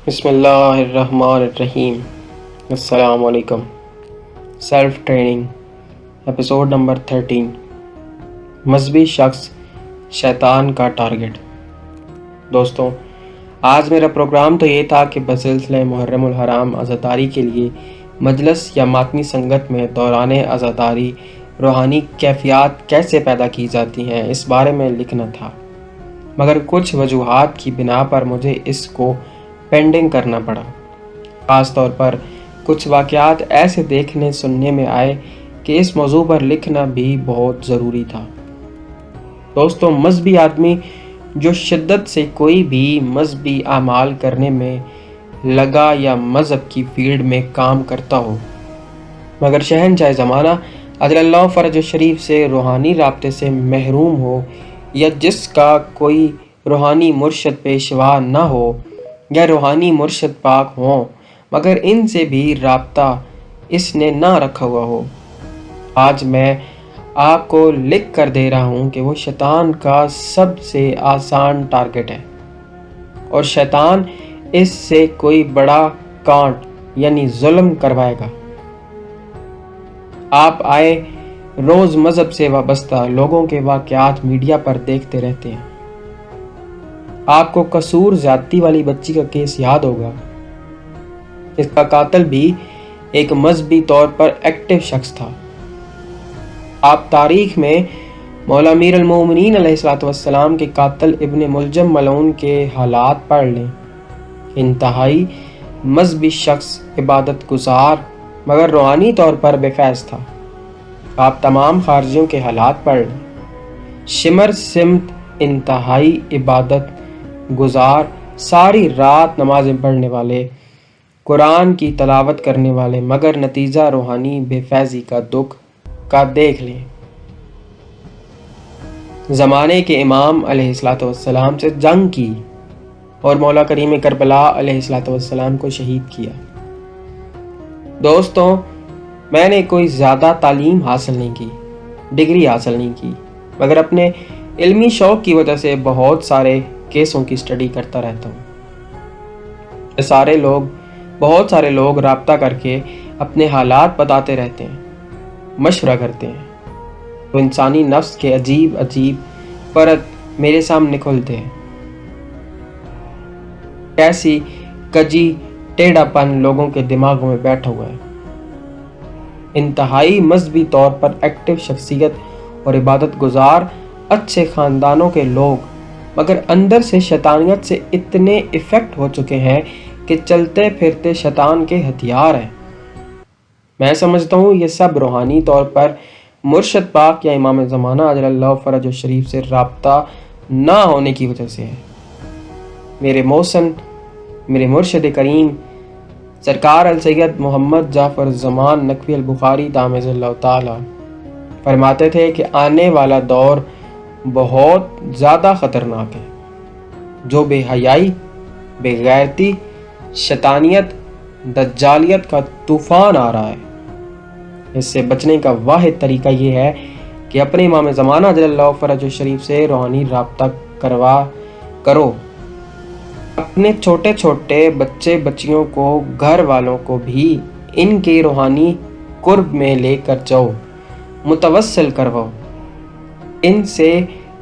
بسم اللہ الرحمن الرحیم۔ السلام علیکم۔ Self training episode number 13۔ مذہبی شخص شیطان کا ٹارگٹ۔ دوستوں، آج میرا پروگرام تو یہ تھا کہ بسلسلہ محرم الحرام عزاداری کے لیے مجلس یا ماتمی سنگت میں دوران عزاداری روحانی کیفیات کیسے پیدا کی جاتی ہیں اس بارے میں لکھنا تھا، مگر کچھ وجوہات کی بنا پر مجھے اس کو پینڈنگ کرنا پڑا۔ خاص طور پر کچھ واقعات ایسے دیکھنے سننے میں آئے کہ اس موضوع پر لکھنا بھی بہت ضروری تھا۔ دوستوں، مذہبی آدمی جو شدت سے کوئی بھی مذہبی اعمال کرنے میں لگا یا مذہب کی فیلڈ میں کام کرتا ہو، مگر شہنشاہ زمانہ عجل اللہ فرج شریف سے روحانی رابطے سے محروم ہو، یا جس کا کوئی روحانی مرشد پیشوا نہ ہو یا روحانی مرشد پاک ہوں مگر ان سے بھی رابطہ اس نے نہ رکھا ہوا ہو، آج میں آپ کو لکھ کر دے رہا ہوں کہ وہ شیطان کا سب سے آسان ٹارگٹ ہے، اور شیطان اس سے کوئی بڑا کانٹ یعنی ظلم کروائے گا۔ آپ آئے روز مذہب سے وابستہ لوگوں کے واقعات میڈیا پر دیکھتے رہتے ہیں۔ آپ کو قصور زیادتی والی بچی کا کیس یاد ہوگا۔ اس کا قاتل بھی ایک مذہبی طور پر ایکٹیو شخص تھا۔ آپ تاریخ میں مولا امیر المومنین علیہ السلام کے قاتل ابن ملجم ملعون کے حالات پڑھ لیں۔ انتہائی مذہبی شخص، عبادت گزار مگر روحانی طور پر بے فیض تھا۔ آپ تمام خارجیوں کے حالات پڑھ لیں۔ شمر سمت انتہائی عبادت گزار، ساری رات نمازیں پڑھنے والے، قرآن کی تلاوت کرنے والے، مگر نتیجہ روحانی بے فیضی کا دکھ کا دیکھ لیں۔ زمانے کے امام علیہ السلام سے جنگ کی اور مولا کریم کربلا علیہ السلام کو شہید کیا۔ دوستوں، میں نے کوئی زیادہ تعلیم حاصل نہیں کی، ڈگری حاصل نہیں کی، مگر اپنے علمی شوق کی وجہ سے بہت سارے کیسوں کی سٹڈی کرتا رہتا ہوں۔ بہت سارے لوگ رابطہ کر کے اپنے حالات بتاتے رہتے ہیں، مشورہ کرتے ہیں، تو انسانی نفس کے عجیب پرت میرے سامنے کھلتے ہیں۔ کیسی کجی ٹیڑھا پن لوگوں کے دماغوں میں بیٹھا ہوا ہے۔ انتہائی مذہبی طور پر ایکٹیو شخصیت اور عبادت گزار اچھے خاندانوں کے لوگ مگر اندر سے شیطانیت سے اتنے افیکٹ ہو چکے ہیں کہ چلتے پھرتے شیطان کے ہتھیار ہیں۔ میں سمجھتا ہوں یہ سب روحانی طور پر مرشد پاک یا امام زمانہ عجل اللہ فرج شریف سے رابطہ نہ ہونے کی وجہ سے ہے۔ میرے محسن، میرے مرشد کریم سرکار السید محمد جعفر زمان نقوی البخاری دامز اللہ تعالی فرماتے تھے کہ آنے والا دور بہت زیادہ خطرناک ہے۔ جو بے حیائی، بے غیرتی، شیطانیت، دجالیت کا طوفان آ رہا ہے، اس سے بچنے کا واحد طریقہ یہ ہے کہ اپنے امام زمانہ عجل اللہ فرج شریف سے روحانی رابطہ کرو۔ اپنے چھوٹے چھوٹے بچے بچیوں کو، گھر والوں کو بھی ان کے روحانی قرب میں لے کر جاؤ، متوسل کرواؤ ان سے،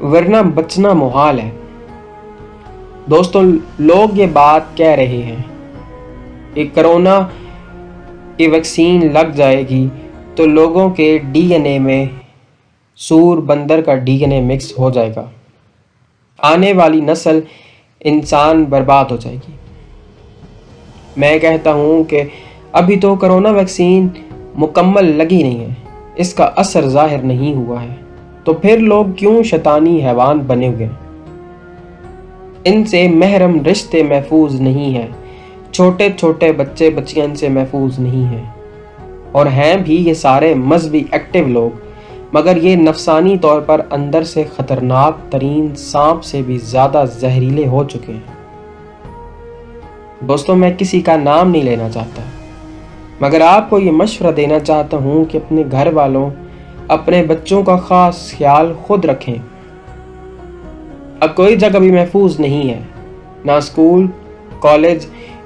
ورنہ بچنا محال ہے۔ دوستوں، لوگ یہ بات کہہ رہے ہیں کہ کرونا کی ویکسین لگ جائے گی تو لوگوں کے ڈی این اے میں سور بندر کا ڈی این اے مکس ہو جائے گا، آنے والی نسل انسان برباد ہو جائے گی۔ میں کہتا ہوں کہ ابھی تو کرونا ویکسین مکمل لگی نہیں ہے، اس کا اثر ظاہر نہیں ہوا ہے، تو پھر لوگ کیوں شیطانی حیوان بنے ہوئے ہیں؟ ان سے محرم رشتے محفوظ نہیں ہیں، چھوٹے چھوٹے بچے بچیاں ان سے محفوظ نہیں ہیں، اور ہیں بھی یہ سارے مذہبی ایکٹیو لوگ، مگر یہ نفسانی طور پر اندر سے خطرناک ترین سانپ سے بھی زیادہ زہریلے ہو چکے ہیں۔ دوستوں، میں کسی کا نام نہیں لینا چاہتا، مگر آپ کو یہ مشورہ دینا چاہتا ہوں کہ اپنے گھر والوں، اپنے بچوں کا خاص خیال خود رکھیں۔ اب کوئی جگہ بھی محفوظ نہیں ہے، نہ اسکول، کالج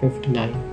59।